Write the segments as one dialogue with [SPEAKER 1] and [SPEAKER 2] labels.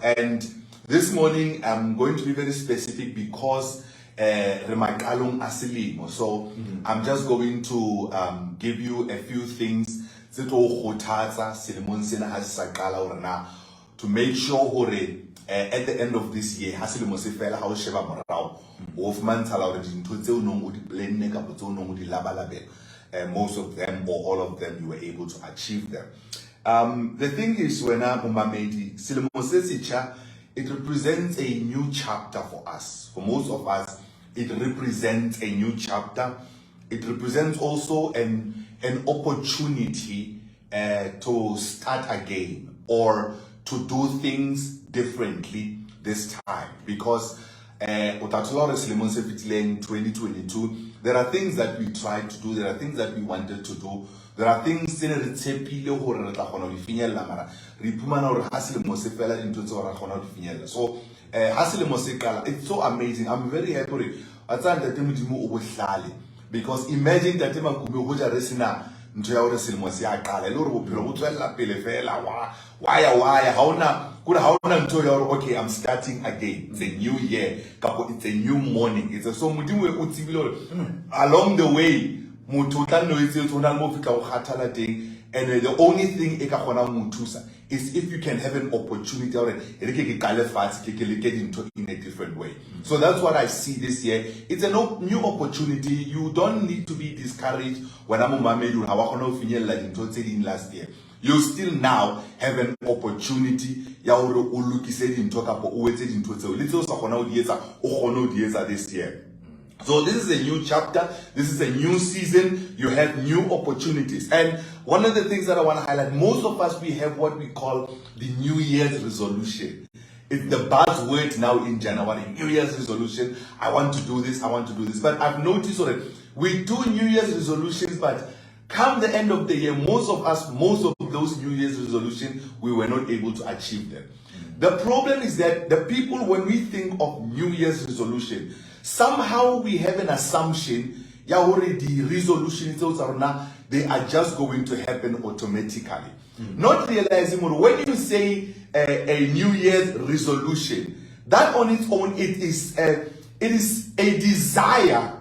[SPEAKER 1] And this morning I'm going to be very specific because Remakalung Asilimo. So I'm just going to give you a few things to make sure at the end of this year, Hasilimo se fela how sheba morao of mantala or most of them or all of them you were able to achieve them. The thing is, when it represents a new chapter for us. For most of us, it represents a new chapter. It represents also an opportunity to start again or to do things differently this time. Because 2022, there are things that we tried to do, there are things that we wanted to do, there are things in the so it's so amazing. I'm very happy because imagine that okay, I'm starting again. It's a new year, it's a new morning. It's a so along the way, and the only thing is if you can have an opportunity or get into in a different way. So that's what I see this year. It's a new opportunity. You don't need to be discouraged when I'm last year. You still now have an opportunity this year. So this is a new chapter, this is a new season, you have new opportunities. And one of the things that I want to highlight, most of us, we have what we call the New Year's resolution. It's the buzzword now in January, New Year's resolution. I want to do this, I want to do this. But I've noticed that we do New Year's resolutions, but come the end of the year, most of those New Year's resolutions, we were not able to achieve them. The problem is that the people, when we think of New Year's resolution, somehow we have an assumption the resolutions they are just going to happen automatically. Not realizing when you say a New Year's resolution, that on its own it is a desire.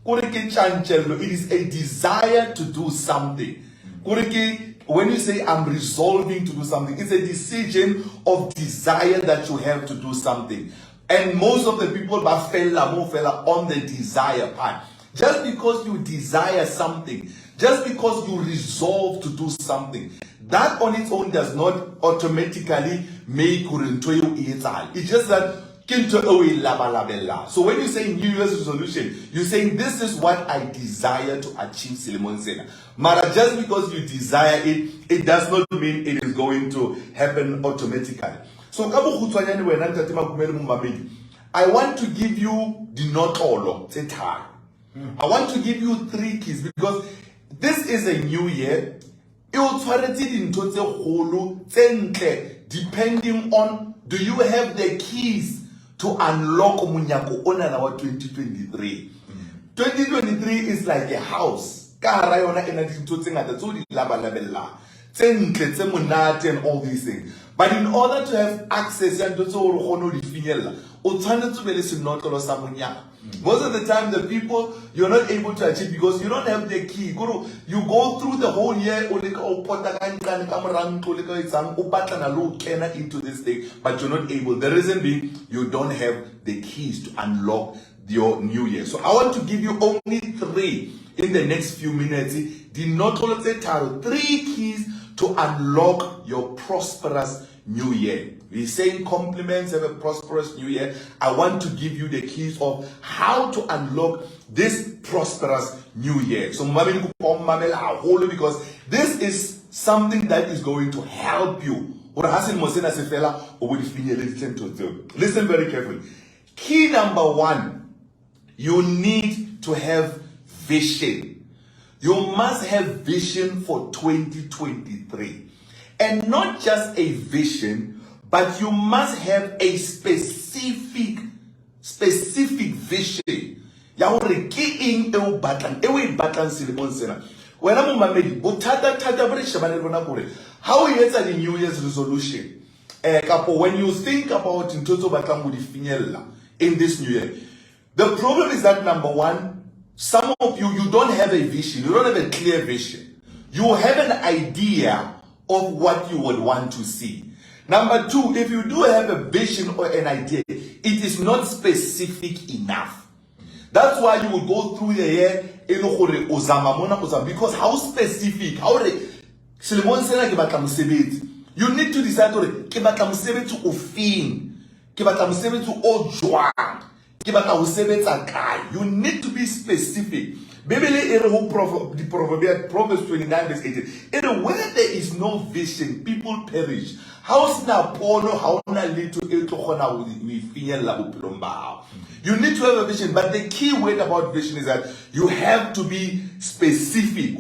[SPEAKER 1] It is a desire to do something. When you say I'm resolving to do something, it's a decision of desire that you have to do something. And most of the people fell on the desire part. Just because you desire something, just because you resolve to do something, that on its own does not automatically make it's just that. So when you say New Year's resolution, you're saying this is what I desire to achieve. Mara, just because you desire it, it does not mean it is going to happen automatically. So I want to give you the notolo. I want to give you 3 keys because this is a new year. Depending on, do you have the keys to unlock Munyako on our 2023? 2023 is like a house. And all these things. But in order to have access most of the time, the people you're not able to achieve because you don't have the key. You go through the whole year into this thing, but you're not able. The reason being, you don't have the keys to unlock your new year. So I want to give you only 3 in the next few minutes. The 3 keys to unlock your prosperous new year. We're saying compliments, have a prosperous new year. I want to give you the keys of how to unlock this prosperous new year. So because this is something that is going to help you. Listen very carefully. Key number 1, you need to have vision. You must have vision for 2023. And not just a vision, but you must have a specific vision. When I'm how is a New Year's resolution? When you think about in total in this new year, the problem is that number one, some of you don't have a vision, you don't have a clear vision. You have an idea of what you would want to see. Number two, if you do have a vision or an idea, it is not specific enough. That's why you will go through the year because how specific, how you need to decide you need to be specific. Proverbs 29 verse 18. Where there is no vision, people perish. You need to have a vision, but the key word about vision is that you have to be specific.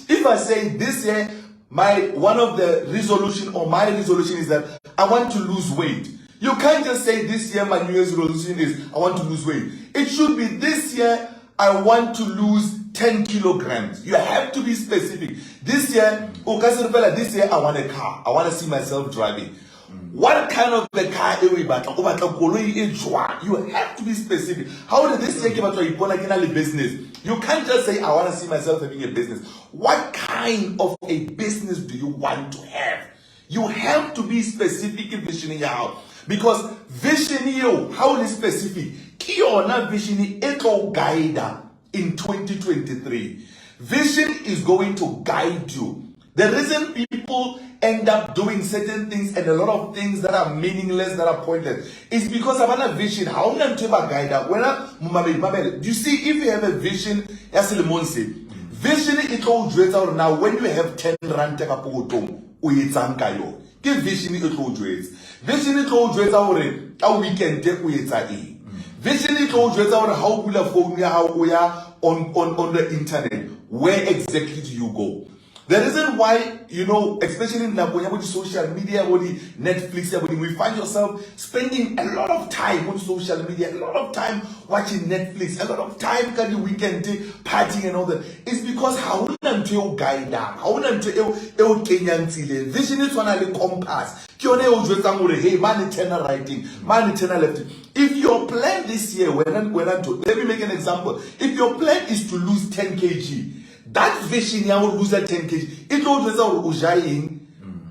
[SPEAKER 1] If I say this year, one of the resolution or my resolution is that I want to lose weight. You can't just say this year my New Year's resolution is I want to lose weight. It should be this year I want to lose 10 kilograms. You have to be specific. This year I want a car. I want to see myself driving. What kind of a car you have to be specific. How did this year give a business? You can't just say I want to see myself having a business. What kind of a business do you want to have? You have to be specific in visioning out. Because vision, how is specific? Kiona vision guide in 2023. Vision is going to guide you. The reason people end up doing certain things and a lot of things that are meaningless, that are pointless, is because of a vision. How do you see, if you have a vision, vision it all now when you have 10 rand give vision it all vision it all how we can take vision it all how we phone on the internet. Where exactly do you go? The reason why, especially in social media, Netflix, we find yourself spending a lot of time on social media, a lot of time watching Netflix, a lot of time can the weekend partying and all that. It's because how to guide them, how to vision is one of the compass. Hey, man, writing, man, left. If your plan this year, let me make an example. If your plan is to lose 10 kg, that vision ya lose 10 kg. It will just out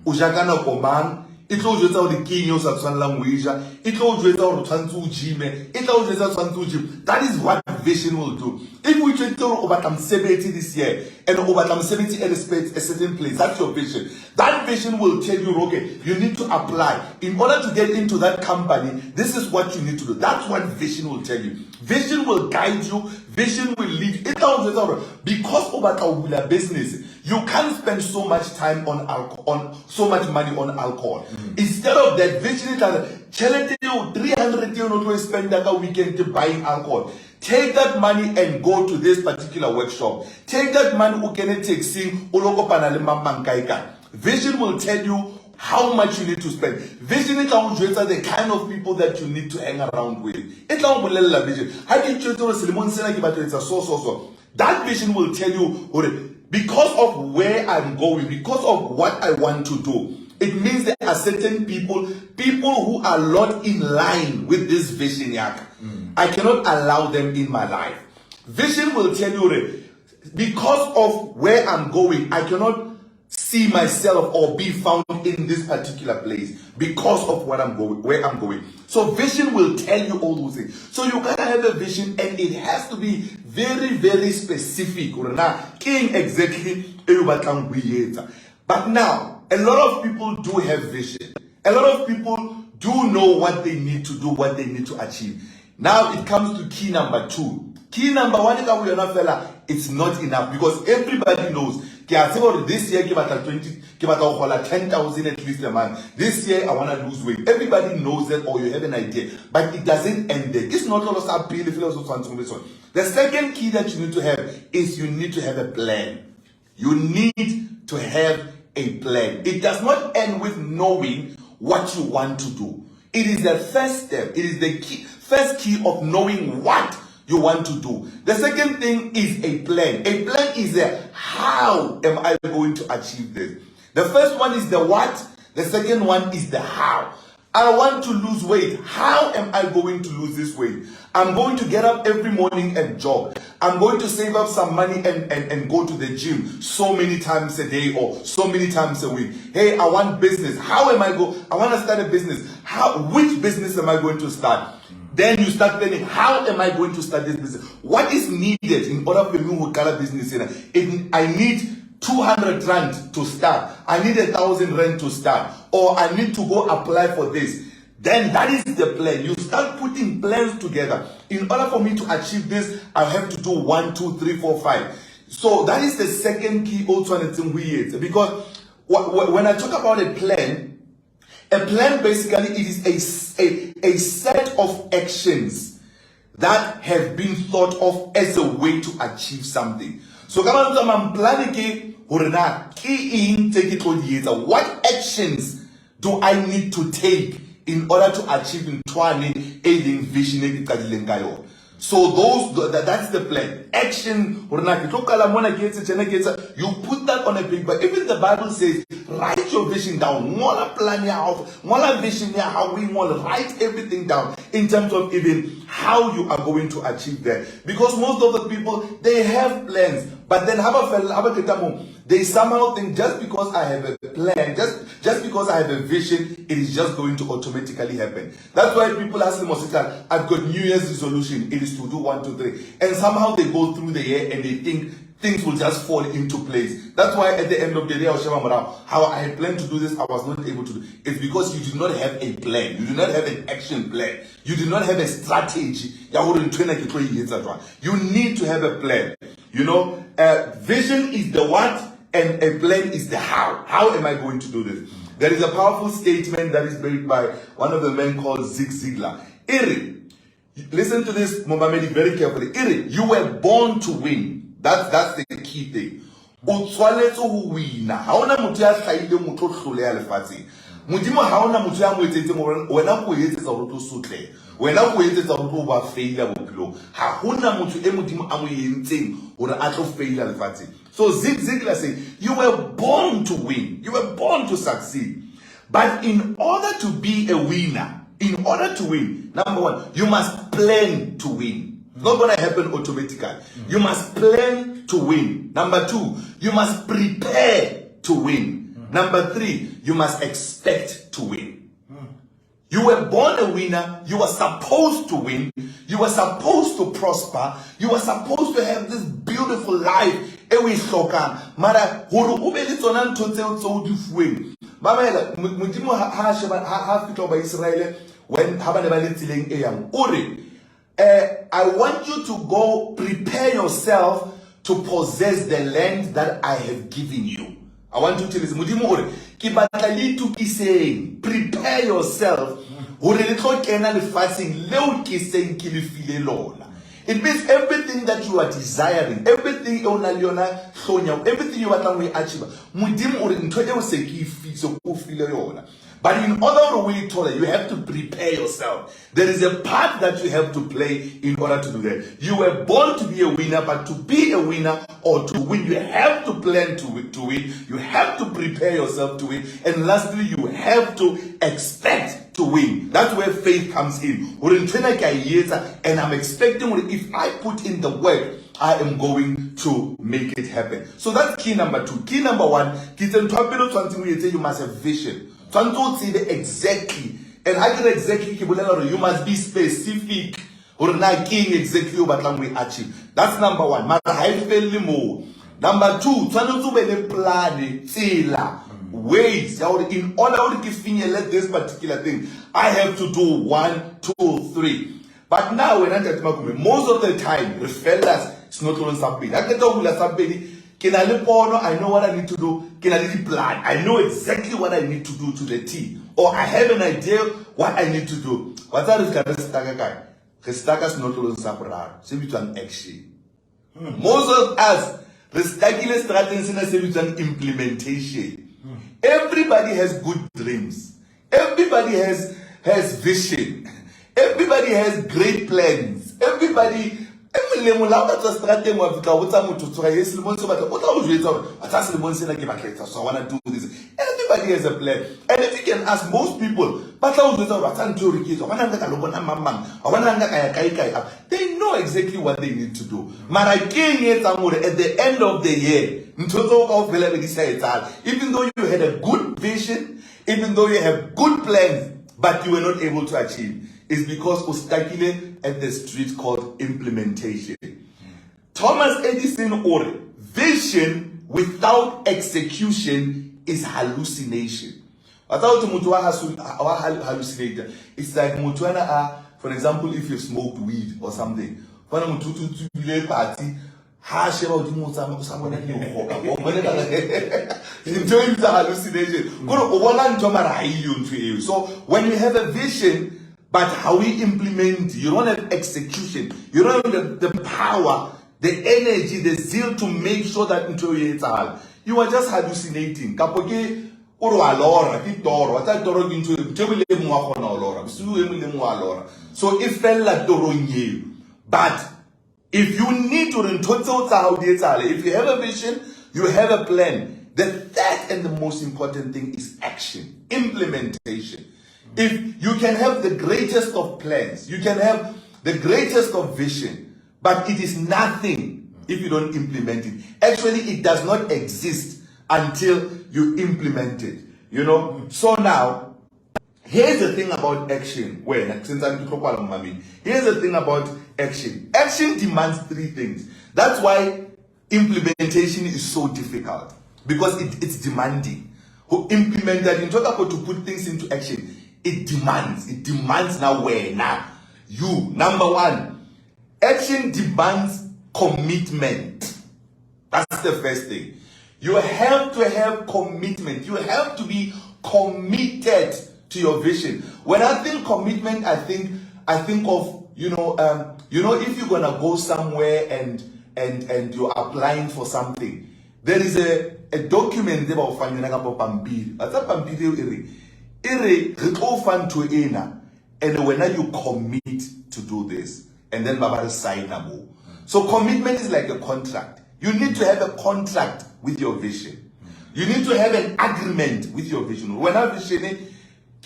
[SPEAKER 1] ujakana komang. It will just out the kinyo sa language. It will just out tsantu gym. It will just out tsantu gym. That is what vision will do. If we try to overcome 70 this year and overcome 70 at a certain place, that's your vision. That vision will tell you, okay, you need to apply. In order to get into that company, this is what you need to do. That's what vision will tell you. Vision will guide you. Vision will lead. Because of our business, you can't spend so much time on alcohol, so much money on alcohol. Instead of that, vision is 300 to spend that weekend to buying alcohol. Take that money and go to this particular workshop. Take that money who can take sing. Vision will tell you how much you need to spend. Vision is the kind of people that you need to hang around with. That vision will tell you, because of where I'm going, because of what I want to do. It means there are certain people who are not in line with this vision. I cannot allow them in my life. Vision will tell you, because of where I'm going, I cannot see myself or be found in this particular place because of where I'm going. So vision will tell you all those things. So you gotta have a vision, and it has to be very, very specific. Exactly. But now, a lot of people do have vision. A lot of people do know what they need to do, what they need to achieve. Now it comes to key number 2. Key number 1, it's not enough, because everybody knows. This year, give 10,000 at least a month. This year, I want to lose weight. Everybody knows that, or you have an idea, but it doesn't end there. It's not all of the second key that you need to have is you need to have a plan. You need to have a plan. It does not end with knowing what you want to do. It is the first step. It is the first key of knowing what you want to do. The second thing is a plan. A plan is how am I going to achieve this? The first one is the what. The second one is the how. I want to lose weight. How am I going to lose this weight? I'm going to get up every morning and jog. I'm going to save up some money and go to the gym so many times a day or so many times a week. Hey, I want business. How am I I want to start a business. Which business am I going to start? Then you start planning, how am I going to start this business? What is needed in order for me to start a business? I need 200 rand to start. I need 1,000 rand to start. Or I need to go apply for this. Then that is the plan. You start putting plans together. In order for me to achieve this, I have to do 1, 2, 3, 4, 5. So that is the second key alternative we use. Because when I talk about a plan basically it is a set of actions that have been thought of as a way to achieve something. So I'm planning what actions do I need to take in order to achieve vision? So that's the plan. Action. You put that on a paper. Even the Bible says, write your vision down. How we want to write everything down in terms of even how you are going to achieve that. Because most of the people, they have plans, but then they somehow think just because I have a plan, just because I have a vision, it is just going to automatically happen. That's why people ask them, I've got New Year's resolution, it is to do 1, 2, 3. And somehow they go through the year and they think things will just fall into place. That's why at the end of the day, how I had planned to do this, I was not able to do. It's because you did not have a plan. You did not have an action plan. You did not have a strategy. You need to have a plan. Vision is the what and a plan is the how. How am I going to do this? There is a powerful statement that is made by one of the men called Zig Ziglar. Listen to this, Momamedi, very carefully. You were born to win. That's the key thing. Modimo ha ona motho ya mo etsetse mo wena go etsetsa gore o sotle wena go etsetsa gore o ba faila bophelo ha hona motho e modimo a mo yentseng gore a tlo faila lefatsheng. So Zig Ziglar say you were born to win, you were born to succeed, but in order to be a winner, in order to win, number one, you must plan to win. It's not going to happen automatically. You must plan to win. Number two, you must prepare to win. Number three, you must expect to win. You were born a winner. You were supposed to win. You were supposed to prosper. You were supposed to have this beautiful life. Mara huru ubeli tsona ntho tseo tseo di fueng. Mamela modimo ha sheba ha fitlo ba Israel when ha bane ba le tsileng e yang. Ore I want you to go prepare yourself to possess the land that I have given you. I want you to listen. Modimo ore ki batla le tukiseng, prepare yourself hore le tlo kena lefatsheng leo ke seng ke le file lona. It means everything that you are desiring, everything you want everything you want to achieve. Modimo ore ntho eo se ke fitse ko file yona. But in order to win taller, you have to prepare yourself. There is a part that you have to play in order to do that. You were born to be a winner, but to be a winner or to win, you have to plan to win. You have to prepare yourself to win. And lastly, you have to expect to win. That's where faith comes in. And I'm expecting, if I put in the work, I am going to make it happen. So that's key number two. Key number one, you must have vision. Exactly. And I get exactly, you must be specific. Or not exactly what we achieve. That's number one. Number two, plan ways in order to let this particular thing. I have to do 1, 2, 3. But now when most of the time, the fellas, it's not on somebody. I know what I need to do. Plan. I know exactly what I need to do to the T. Or I have an idea what I need to do. What's that? Is not on action. Most of us, the strategy is an implementation. Everybody has good dreams. Everybody has vision. Everybody has great plans. Everybody. So I want to do this. Everybody has a plan. And if you can ask most people, they know exactly what they need to do. At the end of the year, even though you had a good vision, even though you have good plans, but you were not able to achieve, it's because ustakile at the street called implementation. Thomas Edison or vision without execution is hallucination. Without hallucinator, it's like for example, if you smoked weed or something, party, it's a hallucination. So when you have a vision, but how we implement, you don't have execution, you don't have the power, the energy, the zeal to make sure that you are just hallucinating. So it felt like you. But if you need to, if you have a vision, you have a plan. The third and the most important thing is action, implementation. If you can have the greatest of plans, you can have the greatest of vision, but it is nothing if you don't implement it. Actually, it does not exist until you implement it. So now, here's the thing about action. Here's the thing about action. Action demands three things. That's why implementation is so difficult, because it's demanding. Who implement that? In talk about to put things into action, it demands now where now. You, number one, action demands commitment. That's the first thing. You have to have commitment. You have to be committed to your vision. When I think commitment, I think of if you're gonna go somewhere and you're applying for something, there is a document about finding pampiri. That's a pampiri and when you commit to do this, and then Baba sign abo. So commitment is like a contract. You need to have a contract with your vision. You need to have an agreement with your vision. When I vision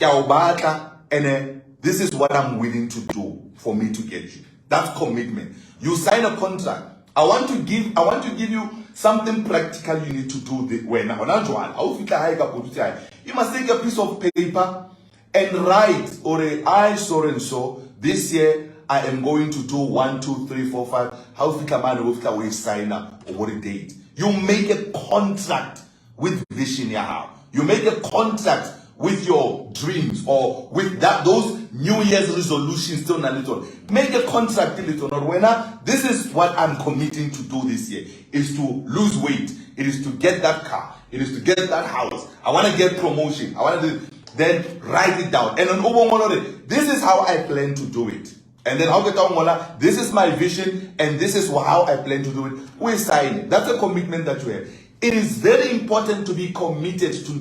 [SPEAKER 1] and this is what I'm willing to do for me to get you. That's commitment. You sign a contract. I want to give you something practical you need to do. You must take a piece of paper and write, I so and so, this year I am going to do 1, 2, 3, 4, 5. How we sign up over a date. You make a contract with vision. You make a contract with your dreams or with those New Year's resolutions. Make a contract. This is what I'm committing to do this year, is to lose weight. It is to get that car. It is to get that house. I want to get promotion. I want to then write it down. And on this is how I plan to do it. And then this is my vision and this is how I plan to do it. We sign it. That's a commitment that you have. It is very important to be committed to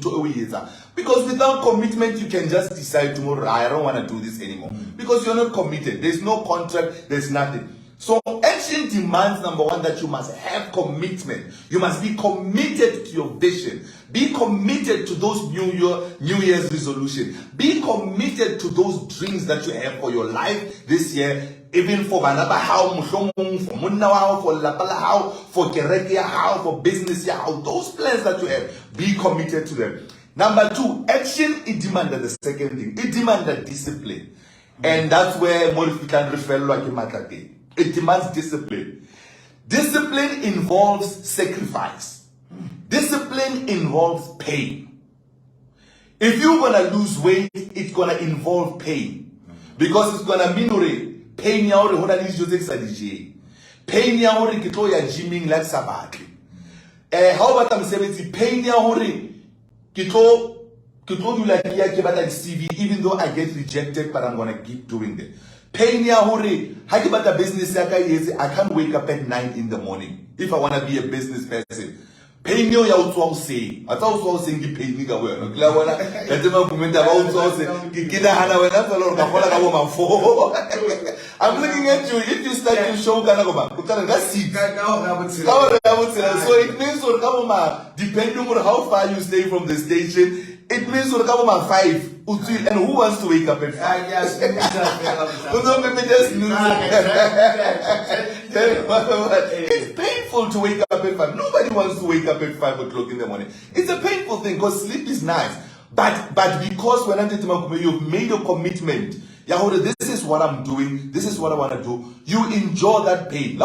[SPEAKER 1] because without commitment you can just decide tomorrow, I don't want to do this anymore. Because you're not committed. There's no contract, there's nothing. So action demands, number one, that you must have commitment. You must be committed to your vision. Be committed to those New Year's resolutions. Be committed to those dreams that you have for your life this year. Even for Banaba, how, for Munna, for Lapala, how, for Kerekia, how, for business, how, those plans that you have, be committed to them. Number two, action, it demanded the second thing. It demanded discipline. And that's where Modifican refer like a it demands discipline. Discipline involves sacrifice. Discipline involves pain. If you're going to lose weight, it's going to involve pain. Because it's going to mean pain ya hore hona le dijo tse sa dijeng. Pain ya hore ke tlo ya gymming like sabatle. Ha o batla mosebetsi, pain ya hore ke tlo dula ke batla CV even though I get rejected, but I'm going to keep doing it. Pain ya hore ha ke batla business ya ka I can't wake up at 9 in the morning if I want to be a business person. pain yo ya utswa say atsa utswa saying ke pain ka wena ke la bona ya tema kumenta ba utswa say ke na hana wena tsa lo ka gola ka bo mafo. I'm looking at you. If you start to show kana go ba that's it. So it means or ka depending on how far you stay from the station, it means or ka 5. And who wants to wake up at 5? Yes, it's painful to wake up at 5. Nobody wants to wake up at 5 o'clock in the morning. It's a painful thing because sleep is nice. But because when you've made a commitment, Yahoda, this is what I'm doing, this is what I want to do, you enjoy that pain.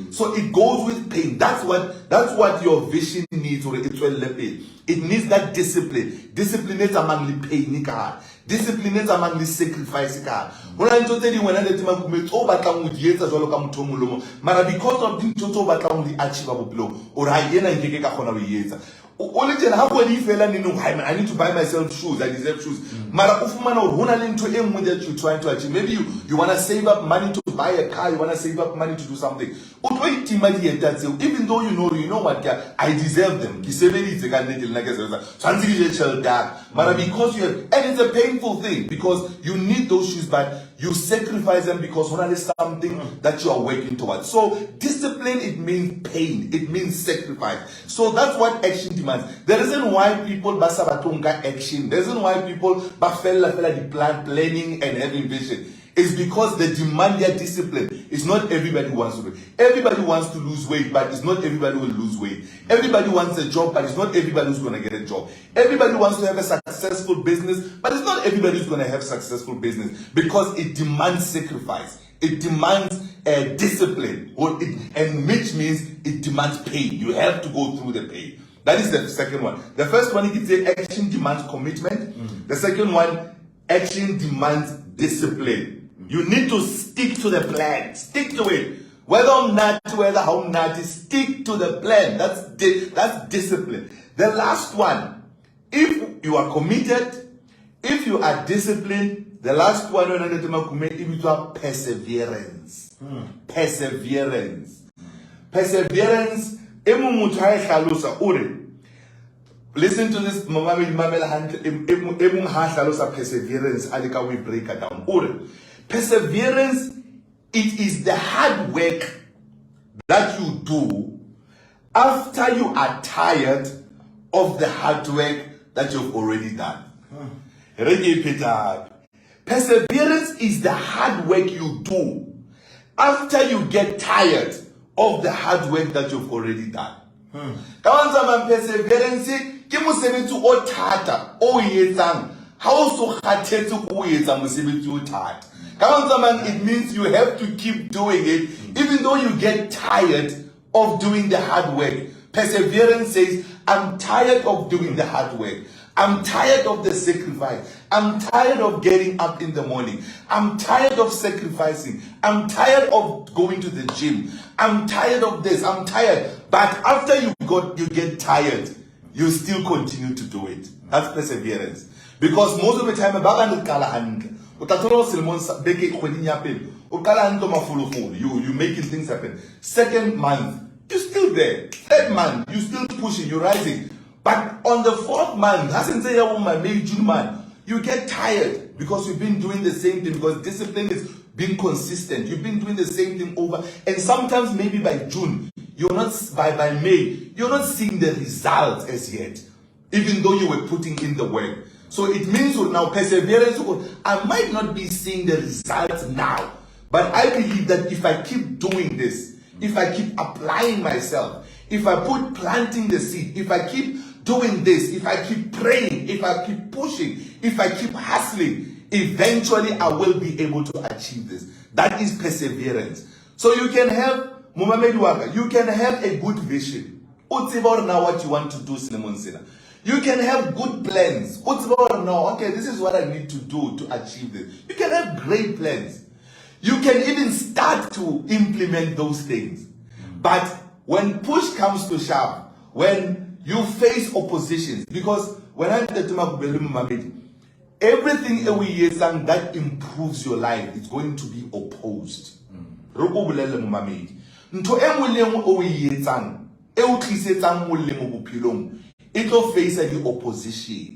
[SPEAKER 1] So it goes with pain. That's what your vision needs. It needs that discipline. Discipline is among the pain. Discipline is among the sacrifice. When I told you when I let him because of the total achievable blow or I I need to buy myself shoes. I deserve shoes. Maybe you want to save up money to buy a car. You want to save up money to do something. Even though you know what, I deserve them. Because you have, and it's a painful thing because you need those shoes, but you sacrifice them because one is something that you are working towards. So discipline, it means pain, it means sacrifice. So that's what action demands. The reason why people basabatunga action, the reason why people bafella the planning and having vision is because they demand their discipline. It's not everybody wants to do it. Everybody wants to lose weight, but it's not everybody will lose weight. Everybody wants a job, but it's not everybody who's going to get a job. Everybody wants to have a successful business, but it's not everybody who's going to have successful business because it demands sacrifice. It demands discipline, and which means it demands pain. You have to go through the pain. That is the second one. The first one, you can say action demands commitment. The second one, action demands discipline. You need to stick to the plan. Stick to it. Whether or not, whether how not, stick to the plan. That's discipline. The last one, if you are committed, if you are disciplined, the last one, if you are perseverance. Perseverance. Perseverance. Listen to this. Perseverance. We break it down. Perseverance, it is the hard work that you do after you are tired of the hard work that you've already done. Perseverance is the hard work you do after you get tired of the hard work that you've already done. Perseverance, it means you have to keep doing it even though you get tired of doing the hard work. Perseverance says, I'm tired of doing the hard work. I'm tired of the sacrifice. I'm tired of getting up in the morning. I'm tired of sacrificing. I'm tired of going to the gym. I'm tired of this. I'm tired. But after you get tired, you still continue to do it. That's perseverance. Because most of the time, you're making things happen. Second month, you're still there. Third month, you're still pushing, you're rising. But on the fourth month, maybe June month, you get tired because you've been doing the same thing, because discipline is being consistent. You've been doing the same thing over, and sometimes maybe by June, you're not, by May, you're not seeing the results as yet, even though you were putting in the work. So it means now perseverance, I might not be seeing the results now, but I believe that if I keep doing this, if I keep applying myself, if I put planting the seed, if I keep doing this, if I keep praying, if I keep pushing, if I keep hustling, eventually I will be able to achieve this. That is perseverance. So you can have, you can have a good vision. Now what you want to do, you can have good plans. Okay, this is what I need to do to achieve this. You can have great plans. You can even start to implement those things. But when push comes to shove, when you face oppositions, because when I everything that improves your life is going to be opposed. Re go bolelle mo mamedi. Ntho e nngwe le nngwe o e etsang e o tlisetsang molemo bophelong e tlo face the opposition.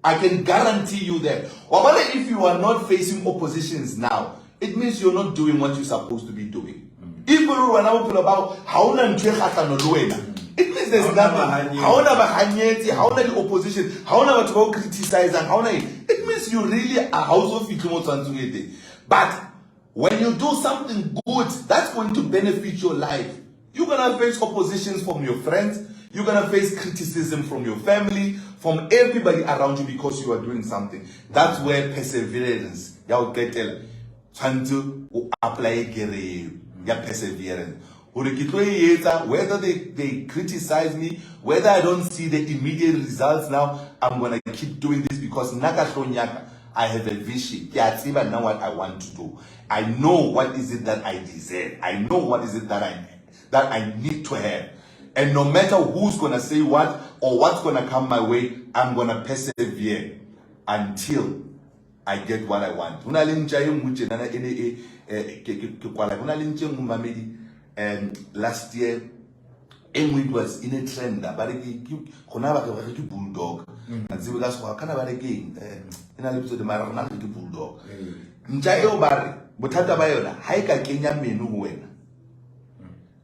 [SPEAKER 1] I can guarantee you that. If you are not facing oppositions now, it means you're not doing what you're supposed to be doing. If you are not about how it means there's nothing. How the opposition, how to criticize, it means you really are house of. But when you do something good, that's going to benefit your life. You're gonna face oppositions from your friends. You're gonna face criticism from your family, from everybody around you because you are doing something. That's where perseverance. To apply perseverance. Whether they criticize me, whether I don't see the immediate results now, I'm gonna keep doing this because I have a vision. I know what I want to do. I know what is it that I deserve. I know what is it that I need to have. And no matter who's gonna say what or what's gonna come my way, I'm gonna persevere until I get what I want. Last year, it was in a trend. Bulldog. And so that's why can I again in a little the bulldog. Njayo Barry, Butata Bayona, Haika Kenya menu.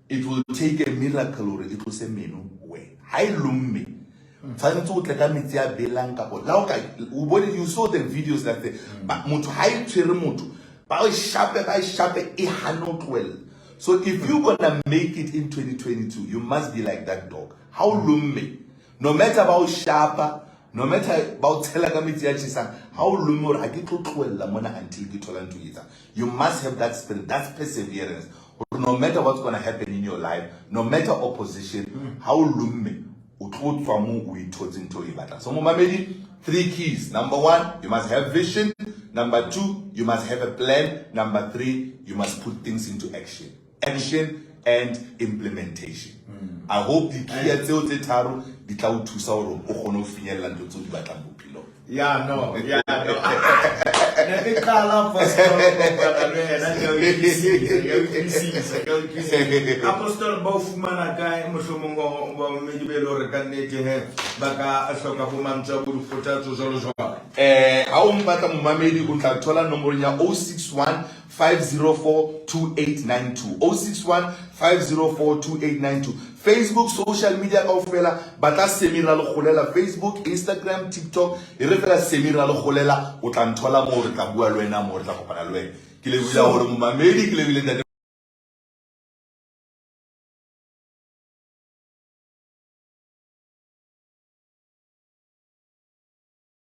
[SPEAKER 1] It will take a miracle or it will say menu way. Hai lummi. You saw the videos that they but mutu high mutu. By sharp it cannot well. So if you're gonna make it in 2022, you must be like that dog. How lummi. No matter about sharper, no matter about telagamitia, how lumor I get to lamona until you told to it. You must have that spirit, that's perseverance. No matter what's gonna happen in your life, no matter opposition, how lummi. So Mamedi, 3 keys. Number 1, you must have vision. Number 2, you must have a plan. Number 3, you must put things into action. Action and implementation. I hope the key at Taro, the Tau to Sauro, Ohono Fiel to Batamupilo.
[SPEAKER 2] Yeah, no. Apostle Bofumana guy, Mushomongo, Medibelo, Recandate, Baka, Asoka, Humanta, Potato, Zolozoa.
[SPEAKER 1] Aumbata Mamedi Untatola Nomoria 061 504 2892. 061 504 2892. Facebook, social media ofela, bata Sammy Ralekholela, Facebook, Instagram, TikTok, irefela Sammy Ralekholela, utanthola mo re tla bua le wena mo re tla kopana le wena. Ke le bula hore mo mamedi ke le bile